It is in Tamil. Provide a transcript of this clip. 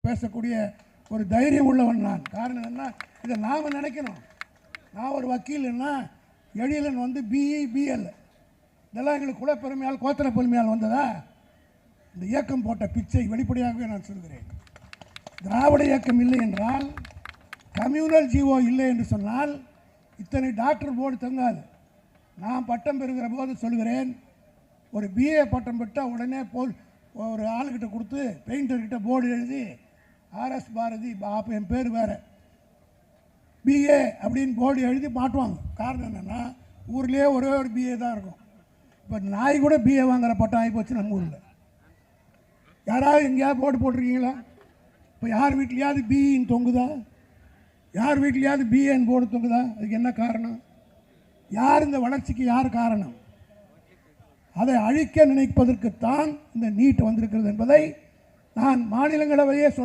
பேசக்கூடிய ஒரு தைரியம் உள்ளவன் நான். காரணம் என்ன, இதை நாம் நினைக்கணும். நான் ஒரு வக்கீல்னா எழிலன் வந்து பிஇ பிஎல் இதெல்லாம் எங்களுக்கு குலப்பெருமையால் கோத்திர பெருமையால் வந்ததா? இந்த இயக்கம் போட்ட பிச்சை வெளிப்படையாகவே நான் சொல்கிறேன். திராவிட இயக்கம் இல்லை என்றால், கம்யூனல் ஜீவோ இல்லை என்று சொன்னால் இத்தனை டாக்டர் போர்டு தங்காது. நான் பட்டம் பெறுகிற போது சொல்கிறேன், ஒரு பிஏ பட்டம் பெற்றால் உடனே ஒரு ஆளுக்கிட்ட கொடுத்து பெயிண்டர்கிட்ட போர்டு எழுதி ஆர்எஸ் பாரதி, அப்போ என் பேர் வேறு, பிஏ அப்படின்னு போர்டு எழுதி மாட்டுவாங்க. காரணம் என்னென்னா, ஊர்லேயே ஒரே ஒரு பிஏ தான் இருக்கும். இப்போ நாய் கூட பிஏ வாங்குகிற பட்டம் ஆகி போச்சு நம்ம ஊரில். யாராவது எங்கேயாவது போர்டு போட்டிருக்கீங்களா? இப்போ யார் வீட்லையாவது பிஇன்னு தொங்குதா? யார் வீட்லையாவது பிஏன்னு போர்டு தொங்குதா? அதுக்கு என்ன காரணம்? யார் இந்த வளர்ச்சிக்கு யார் காரணம்? அதை அழிக்க நினைப்பதற்குத்தான் இந்த நீட் வந்திருக்கிறது என்பதை நான் மாநிலங்களவையே சொன்னேன்.